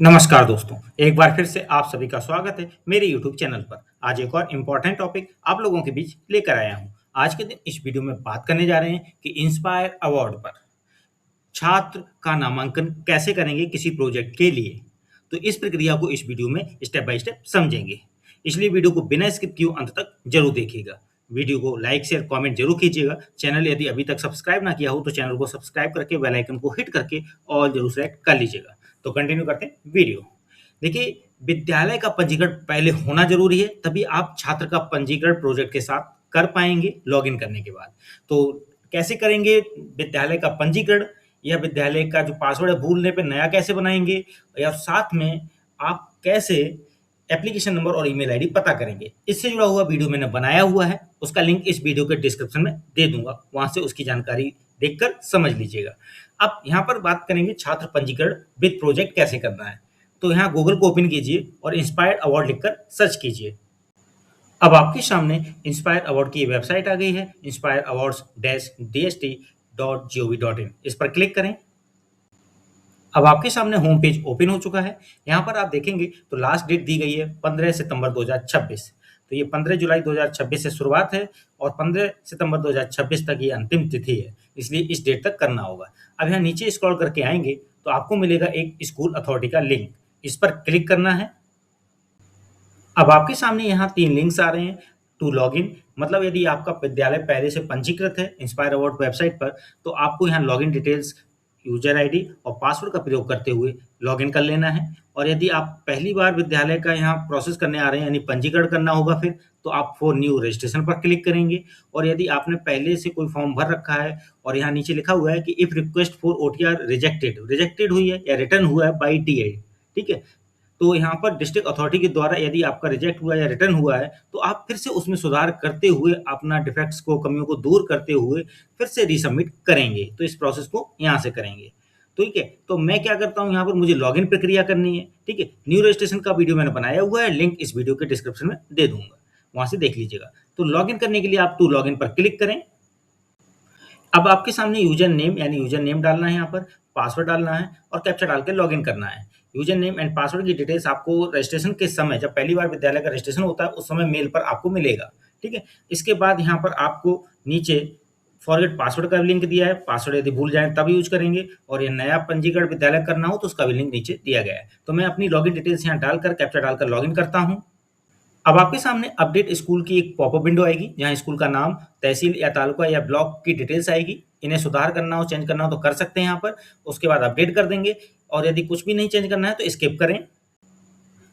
नमस्कार दोस्तों, एक बार फिर से आप सभी का स्वागत है मेरे यूट्यूब चैनल पर। आज एक और इम्पोर्टेंट टॉपिक आप लोगों के बीच लेकर आया हूँ। आज के दिन इस वीडियो में बात करने जा रहे हैं कि इंस्पायर अवार्ड पर छात्र का नामांकन कैसे करेंगे किसी प्रोजेक्ट के लिए। तो इस प्रक्रिया को इस वीडियो में स्टेप बाय स्टेप समझेंगे, इसलिए वीडियो को बिना स्किप किए अंत तक जरूर देखिएगा। वीडियो को लाइक शेयर कमेंट जरूर कीजिएगा। चैनल यदि अभी तक सब्सक्राइब ना किया हो तो चैनल को सब्सक्राइब करके बेल आइकन को हिट करके ऑल जरूर सेलेक्ट कर लीजिएगा। तो कंटिन्यू करते हैं वीडियो। देखिए, विद्यालय का पंजीकरण पहले होना जरूरी है, तभी आप छात्र का पंजीकरण प्रोजेक्ट के साथ कर पाएंगे लॉगिन करने के बाद। तो कैसे करेंगे विद्यालय का पंजीकरण, या विद्यालय का जो पासवर्ड है भूलने पे नया कैसे बनाएंगे, या साथ में आप कैसे एप्लीकेशन नंबर और ईमेल आईडी पता करेंगे, इससे जुड़ा हुआ वीडियो मैंने बनाया हुआ है। उसका लिंक इस वीडियो के डिस्क्रिप्शन में दे दूंगा, वहां से उसकी जानकारी देखकर समझ लीजिएगा। अब यहाँ पर बात करेंगे छात्र पंजीकरण विद प्रोजेक्ट कैसे करना है। तो यहाँ गूगल को ओपन कीजिए और इंस्पायर अवार्ड लिखकर सर्च कीजिए। अब आपके सामने इंस्पायर अवार्ड की वेबसाइट आ गई है, इंस्पायर अवार्ड्स dst.gov.in। इस पर क्लिक करें। अब आपके सामने होम पेज ओपन हो चुका है। यहाँ पर आप देखेंगे तो लास्ट डेट दी गई है 15 सितंबर 2026। तो ये 15 जुलाई 2026 से शुरुआत है और 15 सितंबर 2026 तक ये अंतिम तिथि है, इसलिए इस डेट तक करना होगा। अब यहाँ नीचे स्क्रॉल करके आएंगे तो आपको मिलेगा एक स्कूल अथॉरिटी का लिंक, इस पर क्लिक करना है। अब आपके सामने यहाँ 3 लिंक्स आ रहे हैं टू लॉगिन, मतलब यदि आपका विद्यालय पहले से पंजीकृत है इंस्पायर अवार्ड वेबसाइट पर तो आपको यहाँ लॉगिन डिटेल्स, यूजर आईडी और पासवर्ड का प्रयोग करते हुए लॉगिन कर लेना है। और यदि आप पहली बार विद्यालय का यहाँ प्रोसेस करने आ रहे हैं, यानी पंजीकरण करना होगा फिर, तो आप फॉर न्यू रजिस्ट्रेशन पर क्लिक करेंगे। और यदि आपने पहले से कोई फॉर्म भर रखा है और यहाँ नीचे लिखा हुआ है कि if request for OTR rejected हुई है या रिटर्न हुआ है बाई टीए, ठीक है, तो यहाँ पर डिस्ट्रिक्ट अथॉरिटी के द्वारा यदि आपका रिजेक्ट हुआ या रिटर्न हुआ है तो आप फिर से उसमें सुधार करते हुए अपना डिफेक्ट्स को, कमियों को दूर करते हुए फिर से रीसबमिट करेंगे। तो इस प्रोसेस को यहाँ से करेंगे। ठीक है, तो मैं क्या करता हूँ, यहाँ पर मुझे लॉगिन प्रक्रिया करनी है। ठीक है, न्यू रजिस्ट्रेशन का वीडियो मैंने बनाया हुआ है, लिंक इस वीडियो के डिस्क्रिप्शन में दे दूंगा, वहां से देख लीजिएगा। तो लॉगिन करने के लिए आप टू लॉगिन पर क्लिक करें। अब आपके सामने यूजर नेम यानी यूजर नेम डालना है, यहाँ पर पासवर्ड डालना है और कैप्चा डाल के लॉगिन करना है। यूजर नेम एंड पासवर्ड की डिटेल्स आपको रजिस्ट्रेशन के समय, जब पहली बार विद्यालय का रजिस्ट्रेशन होता है उस समय मेल पर आपको मिलेगा। ठीक है, इसके बाद यहाँ पर आपको नीचे फॉरगेट पासवर्ड का भी लिंक दिया है, पासवर्ड यदि भूल जाए तब यूज करेंगे। और ये नया पंजीकरण विद्यालय करना हो तो उसका भी लिंक नीचे दिया गया है। तो मैं अपनी लॉगिन डिटेल्स यहाँ डालकर कैप्चा डालकर लॉगिन करता हूँ। अब आपके सामने अपडेट स्कूल की एक पॉपअप विंडो आएगी, जहां स्कूल का नाम, तहसील या तालुका या ब्लॉक की डिटेल्स आएगी। इन्हें सुधार करना हो, चेंज करना हो तो कर सकते हैं यहाँ पर। उसके बाद अपडेट कर देंगे, और यदि कुछ भी नहीं चेंज करना है तो स्किप करें।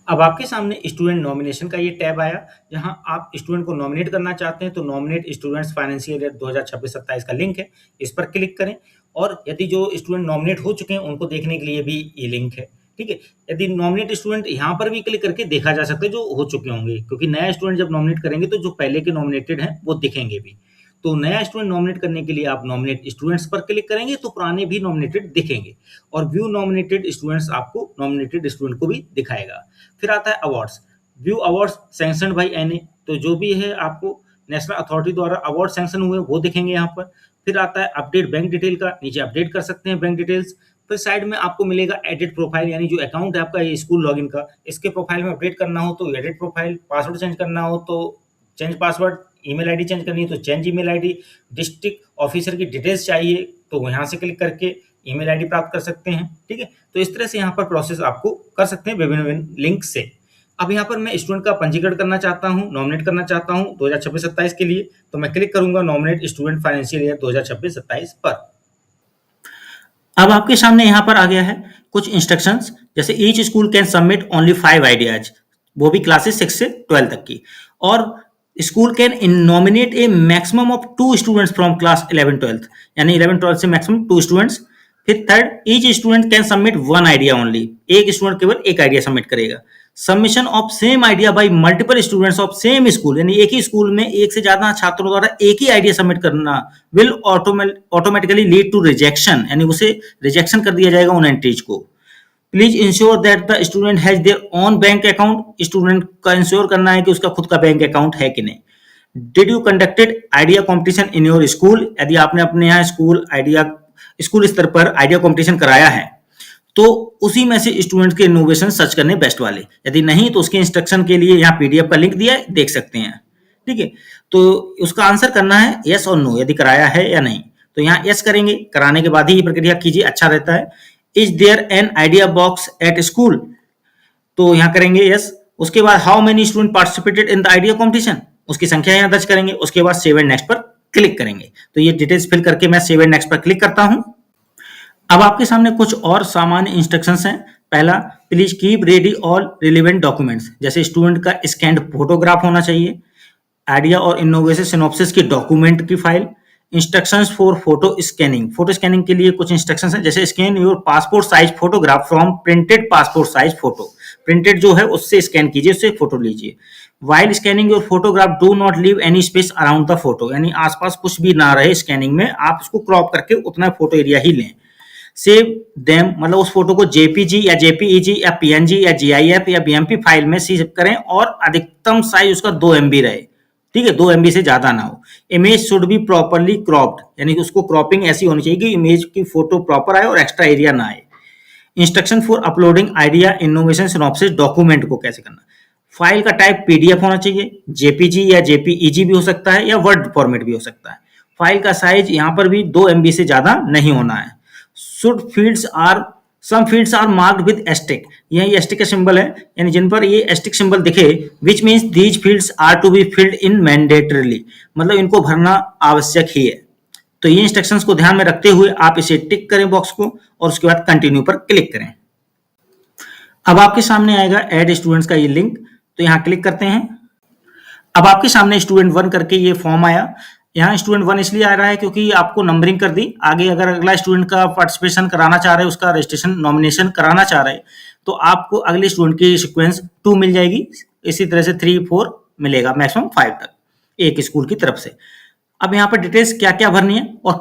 अब आपके सामने स्टूडेंट नॉमिनेशन का ये टैब आया, जहां आप स्टूडेंट को नॉमिनेट करना चाहते हैं तो नॉमिनेट स्टूडेंट्स फाइनेंशियल ईयर 2026-27 का लिंक है, इस पर क्लिक करें। और यदि जो स्टूडेंट नॉमिनेट हो चुके हैं उनको देखने के लिए भी ये लिंक है। ठीक है, यदि नॉमिनेट स्टूडेंट यहाँ पर भी क्लिक करके देखा जा सकता है जो हो चुके होंगे, क्योंकि नया स्टूडेंट जब नॉमिनेट करेंगे तो जो पहले के नॉमिनेटेड हैं वो दिखेंगे भी। तो नया स्टूडेंट नॉमिनेट करने के लिए आप नॉमिनेट स्टूडेंट्स पर क्लिक करेंगे तो पुराने भी नॉमिनेटेड दिखेंगे, और व्यू नॉमिनेटेड स्टूडेंट्स आपको नॉमिनेटेड स्टूडेंट को भी दिखाएगा। फिर आता है awards, view awards sanctioned by NA, तो जो भी है आपको नेशनल अथॉरिटी द्वारा अवार्ड सैंक्शन हुए वो दिखेंगे यहाँ पर। फिर आता है अपडेट बैंक डिटेल का, नीचे अपडेट कर सकते हैं बैंक डिटेल्स। फिर साइड में आपको मिलेगा एडिट प्रोफाइल, यानी जो अकाउंट है आपका ये स्कूल लॉगिन का, इसके प्रोफाइल में अपडेट करना हो तो एडिट प्रोफाइल, पासवर्ड चेंज करना हो तो change password, email ID change करनी है तो change email ID, district officer की डिटेल्स चाहिए तो यहाँ से क्लिक करके ईमेल आईडी प्राप्त कर सकते हैं। ठीक है, तो इस तरह से यहाँ पर प्रोसेस आपको कर सकते हैं विभिन्न विभिन्न लिंक से। अब यहाँ पर मैं स्टूडेंट का पंजीकरण करना चाहता हूँ, नॉमिनेट करना चाहता हूँ 2026-27 के लिए, तो मैं क्लिक करूंगा नॉमिनेट स्टूडेंट फाइनेंशियल ईयर 2026-27 पर। अब आपके सामने यहाँ पर आ गया है कुछ इंस्ट्रक्शंस, जैसे each school can submit only 5 ideas, वो भी क्लासेस 6 से 12 तक की। और school can in nominate A maximum of 2 students from class 11-12, यानी 11-12 से मैक्सिमम 2 स्टूडेंट्स। फिर third, each student can submit 1 idea only, एक स्टूडेंट केवल एक आइडिया सबमिट करेगा। Submission of same idea by multiple students of same school, यानी एक ही school में एक से ज्यादा छात्रों द्वारा एक ही आइडिया सबमिट करना will automatically lead to rejection, यानी उसे रिजेक्शन कर दिया जाएगा उन एंट्रीज को। Please ensure that the student has their own bank account, student का इंश्योर करना है कि उसका खुद का बैंक अकाउंट है कि नहीं। Did you conducted idea competition in your school, यदि आपने अपने यहाँ स्कूल स्तर पर आइडिया कॉम्पिटिशन कराया है तो उसी में से स्टूडेंट के इनोवेशन सर्च करने बेस्ट वाले, यदि नहीं तो उसके इंस्ट्रक्शन के लिए यहाँ पीडीएफ का लिंक दिया है, देख सकते हैं। ठीक है, तो उसका आंसर करना है यस और नो, यदि कराया है या नहीं। तो यहाँ यस करेंगे, कराने के बाद ही ये प्रक्रिया कीजिए, अच्छा रहता है। Is there an idea box at school, तो यहाँ करेंगे यस। उसके बाद how many student participated in the idea competition, उसकी संख्या यहाँ दर्ज करेंगे। उसके बाद सेव एंड नेक्स्ट पर क्लिक करेंगे। तो ये डिटेल्स फिल करके मैं सेव एंड नेक्स्ट पर क्लिक करता हूँ। अब आपके सामने कुछ और सामान्य इंस्ट्रक्शंस हैं। पहला, please keep ready all relevant documents, जैसे स्टूडेंट का स्कैन्ड फोटोग्राफ होना चाहिए, आइडिया और इनोवेशन सिनॉप्सिस की डॉक्यूमेंट की file, instructions for photo scanning, photo scanning के लिए कुछ इंस्ट्रक्शंस हैं, जैसे scan your passport size photograph from printed passport size photo, printed जो है उससे स्कैन कीजिए, उससे फोटो लीजिए। While scanning your photograph do not leave any space around the photo, यानी आसपास कुछ भी ना रहे स्कैनिंग में, आप उसको क्रॉप करके उतना फोटो एरिया ही लें। सेव देम, मतलब उस फोटो को जेपीजी या जेपीईजी या पीएनजी या जीआईएफ या बीएमपी फाइल में सेव करें और अधिकतम साइज उसका 2 MB रहे। ठीक है, 2 MB से ज्यादा ना हो। Image should be properly cropped, यानी उसको क्रॉपिंग ऐसी होनी चाहिए कि इमेज की फोटो प्रॉपर आए और एक्स्ट्रा एरिया ना आए। Instruction for uploading idea innovation synopsis document को कैसे करना। फाइल का टाइप पीडीएफ होना चाहिए, जेपीजी या जेपीईजी भी हो सकता है या वर्ड फॉर्मेट भी हो सकता है। फाइल का साइज यहाँ पर भी 2 MB से ज्यादा नहीं होना है। Should fields are, some fields are marked with asterisk, यही एस्टिक का सिंबल है, यानी जिन पर ये एस्टिक सिंबल दिखे, which means these fields are to be filled in mandatorily, मतलब इनको भरना आवश्यक ही है। तो ये इंस्ट्रक्शंस को ध्यान में रखते हुए आप इसे टिक करें बॉक्स को और उसके बाद कंटिन्यू पर क्लिक करें। अब आपके सामने आएगा ऐड स्टूडेंट्स का ये लिंक, तो यहाँ क्लिक करते हैं। अब आपके सामने स्टूडेंट 1 करके ये फॉर्म आया। यहाँ स्टूडेंट 1 इसलिए आ रहा है क्योंकि आपको नंबरिंग कर दी। आगे अगर अगला स्टूडेंट का पार्टिसिपेशन कराना चाह रहे, उसका रजिस्ट्रेशन नॉमिनेशन कराना चाह रहे, तो आपको अगले स्टूडेंट की सीक्वेंस 2 मिल जाएगी। इसी तरह से 3, 4 मिलेगा, मैक्सिमम 5 तक एक स्कूल की तरफ से। अब यहाँ पर डिटेल्स क्या क्या भरनी है और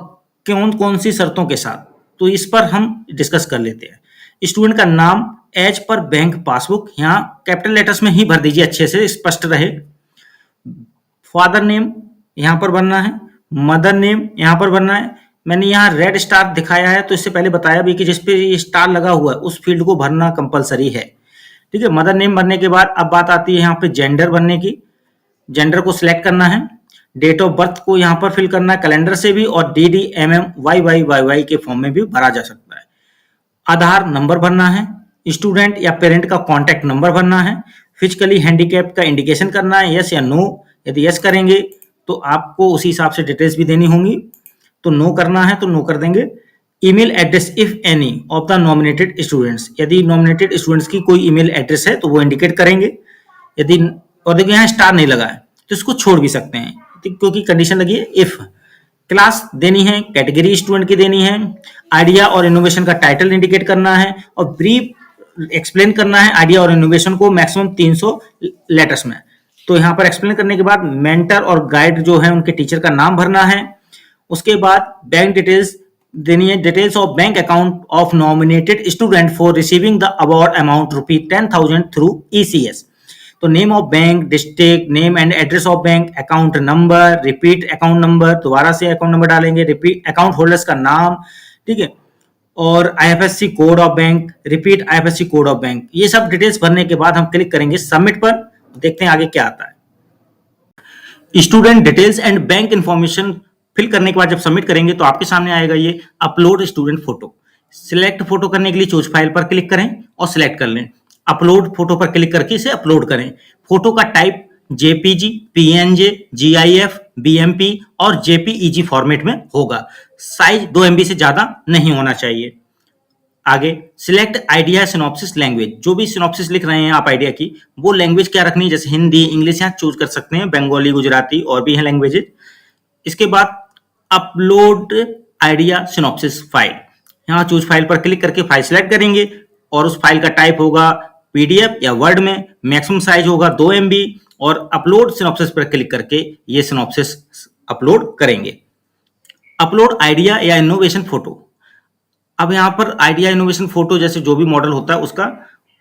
कौन कौन सी शर्तों के साथ, तो इस पर हम डिस्कस कर लेते हैं। स्टूडेंट का नाम एज पर बैंक पासबुक, यहाँ कैपिटल लेटर्स में ही भर दीजिए, अच्छे से स्पष्ट रहे। फादर नेम यहाँ पर भरना है, मदर नेम यहाँ पर भरना है। मैंने यहाँ रेड स्टार दिखाया है, तो इससे पहले बताया भी कि जिस पे ये स्टार लगा हुआ है उस फील्ड को भरना कंपलसरी है। ठीक है, मदर नेम भरने के बाद अब बात आती है यहाँ पे जेंडर भरने की। जेंडर को सिलेक्ट करना है। डेट ऑफ बर्थ को यहाँ पर फिल करना है, कैलेंडर से भी, और DDMMYYYY के फॉर्म में भी भरा जा सकता है। आधार नंबर भरना है। स्टूडेंट या पेरेंट का कॉन्टैक्ट नंबर भरना है। फिजिकली हैंडीकैप्ड का इंडिकेशन करना है, यस या नो। यदि यस करेंगे तो आपको उसी हिसाब से डिटेल्स भी देनी होंगी, तो नो करना है तो नो कर देंगे। Email address if any of the nominated students, यदि नॉमिनेटेड स्टूडेंट्स की कोई ईमेल एड्रेस है तो वो इंडिकेट करेंगे। यदि, और देखिए यहाँ स्टार नहीं लगा है तो इसको छोड़ भी सकते हैं क्योंकि कंडीशन लगी है इफ। क्लास देनी है, कैटेगरी स्टूडेंट की देनी है, आइडिया और इनोवेशन का टाइटल इंडिकेट करना है और ब्रीफ एक्सप्लेन करना है आइडिया और इनोवेशन को मैक्सिमम 300 लेटर्स में। तो यहाँ पर एक्सप्लेन करने के बाद मेंटर और गाइड जो है उनके टीचर का नाम भरना है। उसके बाद बैंक डिटेल्स देनी है, details of bank account of nominated student for receiving the award amount ₹10,000 through ECS। तो name of bank, district name and address of bank, account number, repeat account number, दोबारा से अकाउंट नंबर डालेंगे, repeat account holders का नाम, ठीक है, और IFSC code of bank, repeat IFSC code of bank. ये सब डिटेल्स भरने के बाद हम क्लिक करेंगे सबमिट पर। देखते हैं आगे क्या आता है। Student details and bank information fill करने के बाद जब सबमिट करेंगे तो आपके सामने आएगा ये upload student photo. Select photo करने के लिए चूज फाइल पर क्लिक करें और सिलेक्ट कर लें। अपलोड फोटो पर क्लिक करके इसे अपलोड करें। फोटो का type JPG, PNG, GIF, BMP और JPEG फॉर्मेट में होगा। साइज 2 MB से ज्यादा नहीं होना चाहिए। आगे सिलेक्ट आइडिया सिनॉप्सिस लैंग्वेज, जो भी सिनॉप्सिस लिख रहे हैं आप आइडिया की, वो लैंग्वेज क्या रखनी है, जैसे हिंदी, इंग्लिश यहाँ चूज कर सकते हैं, बंगाली, गुजराती और भी है लैंग्वेजेज। इसके बाद अपलोड आइडिया सिनॉप्सिस फाइल, यहाँ चूज फाइल पर क्लिक करके फाइल सिलेक्ट करेंगे और उस फाइल का टाइप होगा PDF या वर्ड में, मैक्सिमम साइज होगा 2 MB और अपलोड सिनॉप्सिस पर क्लिक करके ये सिनॉप्सिस अपलोड करेंगे। अपलोड आइडिया या इनोवेशन फोटो, अब यहाँ पर आइडिया इनोवेशन फोटो जैसे जो भी मॉडल होता है उसका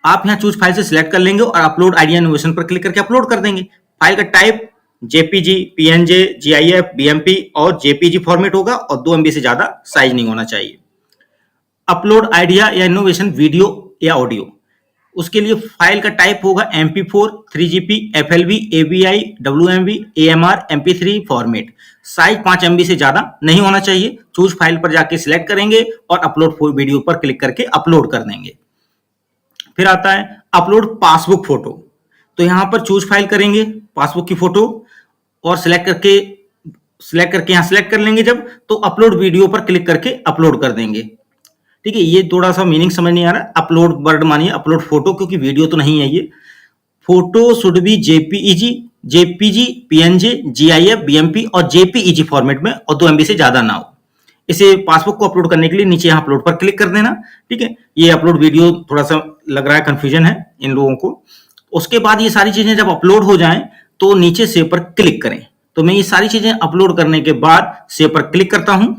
आप यहाँ चूज फाइल से सिलेक्ट कर लेंगे और अपलोड आइडिया इनोवेशन पर क्लिक करके अपलोड कर देंगे। फाइल का type JPG, PNG, GIF, BMP और JPG फॉर्मेट होगा और 2 MB से ज्यादा साइज नहीं होना चाहिए। अपलोड आइडिया या इनोवेशन वीडियो या ऑडियो। उसके लिए फाइल का टाइप होगा MP4, 3GP, FLV, AVI, WMV, AMR, MP3 format. Size 5 MB से ज्यादा नहीं होना चाहिए। चूज फाइल पर जाके सिलेक्ट करेंगे और अपलोड वीडियो पर क्लिक करके अपलोड कर देंगे। फिर आता है अपलोड पासबुक फोटो। तो यहां पर चूज फाइल करेंगे, पासबुक की फोटो, और सिलेक्ट करके यहां सिलेक्ट कर लेंगे जब, तो अपलोड वीडियो पर क्लिक करके अपलोड कर देंगे। ठीक है, ये थोड़ा सा मीनिंग समझ नहीं आ रहा। अपलोड वर्ड मानिए अपलोड फोटो, क्योंकि वीडियो तो नहीं है ये। Photo should be JPG, PNG, GIF, BMP और JPEG फॉर्मेट में, और 2 MB से ज्यादा ना हो। इसे पासबुक को अपलोड करने के लिए नीचे यहाँ अपलोड पर क्लिक कर देना। ठीक है, ये अपलोड वीडियो थोड़ा सा लग रहा है कंफ्यूजन है इन लोगों को। उसके बाद ये सारी चीजें जब अपलोड हो जाएं तो नीचे सेव पर क्लिक करें। तो मैं ये सारी चीजें अपलोड करने के बाद सेव पर क्लिक करता हूं।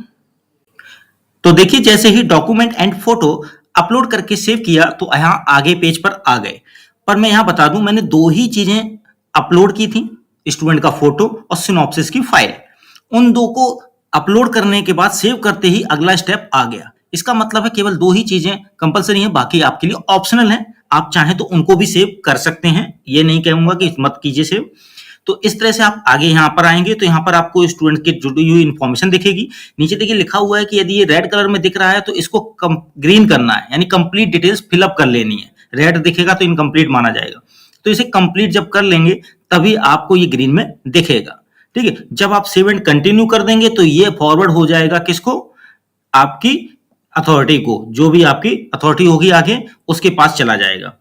तो देखिए, जैसे ही डॉक्यूमेंट एंड फोटो अपलोड करके सेव किया तो यहां आगे पेज पर आ गए। पर मैं यहां बता दूं, मैंने 2 ही चीजें अपलोड की थी, स्टूडेंट का फोटो और सिनॉप्सिस की फाइल। उन 2 को अपलोड करने के बाद सेव करते ही अगला स्टेप आ गया। इसका मतलब है केवल 2 ही चीजें कंपलसरी हैं, बाकी आपके लिए ऑप्शनल है। आप चाहें तो उनको भी सेव कर सकते हैं, ये नहीं कहूंगा कि मत कीजिए सेव। तो इस तरह से आप आगे यहाँ पर आएंगे तो यहाँ पर आपको स्टूडेंट की जुड़ी हुई इन्फॉर्मेशन दिखेगी। नीचे देखिए लिखा हुआ है कि यदि ये रेड कलर में दिख रहा है तो इसको ग्रीन करना है, यानी कंप्लीट डिटेल्स फिलअप कर लेनी है। रेड दिखेगा तो इनकम्प्लीट माना जाएगा। तो इसे कंप्लीट जब कर लेंगे तभी आपको ये ग्रीन में दिखेगा। ठीक है, जब आप सेव एंड कंटिन्यू कर देंगे तो ये फॉरवर्ड हो जाएगा किसको, आपकी अथॉरिटी को, जो भी आपकी अथॉरिटी होगी आगे उसके पास चला जाएगा।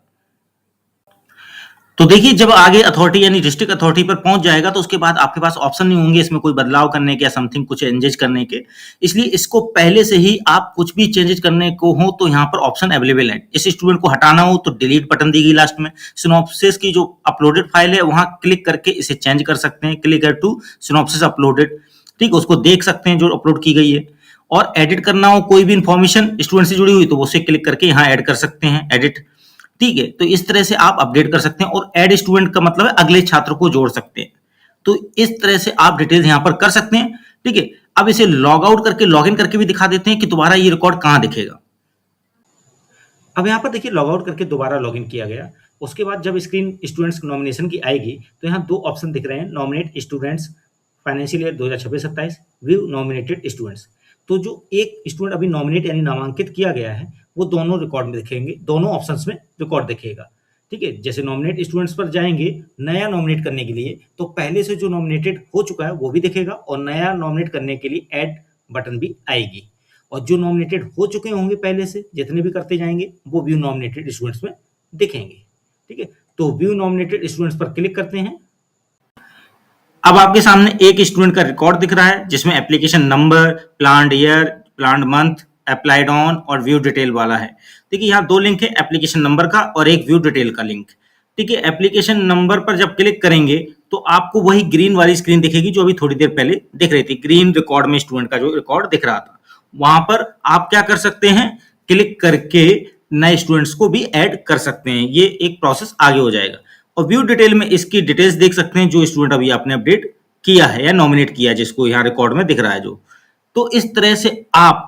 तो देखिए, जब आगे अथॉरिटी यानी डिस्ट्रिक्ट अथॉरिटी पर पहुंच जाएगा तो उसके बाद आपके पास ऑप्शन नहीं होंगे इसमें कोई बदलाव करने के या समथिंग कुछ चेंजेस करने के। इसलिए इसको पहले से ही आप कुछ भी चेंजेस करने को हो तो यहाँ पर ऑप्शन अवेलेबल है। इस स्टूडेंट को हटाना हो तो डिलीट बटन दी गई लास्ट में। सिनॉप्सिस की जो अपलोडेड फाइल है वहां क्लिक करके इसे चेंज कर सकते हैं, क्लिक टू सिनॉप्सिस अपलोडेड। ठीक, उसको देख सकते हैं जो अपलोड की गई है। और एडिट करना हो कोई भी इंफॉर्मेशन स्टूडेंट से जुड़ी हुई तो उसे क्लिक करके यहाँ ऐड कर सकते हैं, एडिट। ठीक है, तो इस तरह से आप अपडेट कर सकते हैं। और ऐड स्टूडेंट का मतलब है अगले छात्र को जोड़ सकते हैं। तो इस तरह से आप डिटेल्स यहां पर कर सकते हैं। ठीक है, अब इसे लॉग आउट करके लॉग इन करके भी दिखा देते हैं कि दोबारा ये रिकॉर्ड कहां दिखेगा। अब यहां पर देखिए लॉग आउट करके दोबारा लॉग इन किया गया। उसके बाद जब स्क्रीन स्टूडेंट्स नॉमिनेशन की आएगी तो यहाँ 2 ऑप्शन दिख रहे हैं, nominate students financial year 2026-27, view nominated students. तो जो एक स्टूडेंट अभी नॉमिनेट यानी नामांकित किया गया है वो दोनों रिकॉर्ड में दिखेंगे, दोनों ऑप्शंस में रिकॉर्ड दिखेगा। ठीक है, जैसे नॉमिनेट स्टूडेंट्स पर जाएंगे नया नॉमिनेट करने के लिए तो पहले से जो नॉमिनेटेड हो चुका है वो भी दिखेगा, और नया नॉमिनेट करने के लिए ऐड बटन भी आएगी। और जो नॉमिनेटेड हो चुके होंगे पहले से, जितने भी करते जाएंगे वो व्यू नॉमिनेटेड स्टूडेंट्स में दिखेंगे। ठीक है, तो व्यू नॉमिनेटेड स्टूडेंट्स पर क्लिक करते हैं। अब आपके सामने एक स्टूडेंट का रिकॉर्ड दिख रहा है जिसमें application number, planned year, planned month, applied on और व्यू डिटेल वाला है। देखिए यहाँ 2 लिंक है, एप्लीकेशन नंबर का और एक व्यू डिटेल का लिंक। ठीक है, एप्लीकेशन नंबर पर जब क्लिक करेंगे तो आपको वही ग्रीन वाली स्क्रीन दिखेगी जो अभी थोड़ी देर पहले दिख रही थी। ग्रीन रिकॉर्ड में स्टूडेंट का जो रिकॉर्ड दिख रहा था, वहां पर आप क्या कर सकते हैं, क्लिक करके नए स्टूडेंट्स को भी ऐड कर सकते हैं। ये एक प्रोसेस आगे हो जाएगा। और व्यू डिटेल में इसकी डिटेल्स देख सकते हैं जो स्टूडेंट अभी आपने अपडेट किया है या नॉमिनेट किया है, जिसको यहाँ रिकॉर्ड में दिख रहा है जो। तो इस तरह से आप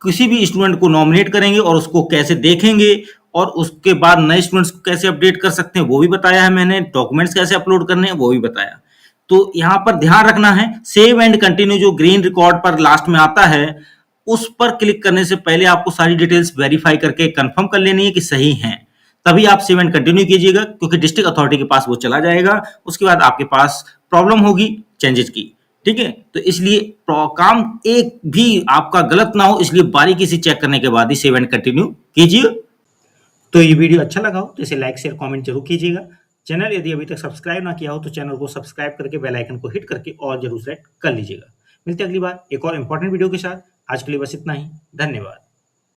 किसी भी स्टूडेंट को नॉमिनेट करेंगे और उसको कैसे देखेंगे और उसके बाद नए स्टूडेंट्स को कैसे अपडेट कर सकते हैं वो भी बताया है मैंने। डॉक्यूमेंट्स कैसे अपलोड करने हैं वो भी बताया। तो यहाँ पर ध्यान रखना है, सेव एंड कंटिन्यू जो ग्रीन रिकॉर्ड पर लास्ट में आता है उस पर क्लिक करने से पहले आपको सारी डिटेल्स वेरीफाई करके कंफर्म कर लेनी है कि सही हैं, तभी आप सेव एंड कंटिन्यू कीजिएगा, क्योंकि डिस्ट्रिक्ट अथॉरिटी के पास वो चला जाएगा। उसके बाद आपके पास प्रॉब्लम होगी चेंजेस की। ठीक है, तो इसलिए काम एक भी आपका गलत ना हो, इसलिए बारीकी से चेक करने के बाद ही सेव एंड कंटिन्यू कीजिए। तो ये वीडियो अच्छा लगा हो तो इसे लाइक शेयर कमेंट जरूर कीजिएगा। चैनल यदि अभी तक सब्सक्राइब ना किया हो तो चैनल को सब्सक्राइब करके बेल आइकन को हिट करके और जरूर सेलेक्ट कर लीजिएगा। मिलते हैं अगली बार एक और इंपॉर्टेंट वीडियो के साथ। आज के लिए बस इतना ही, धन्यवाद।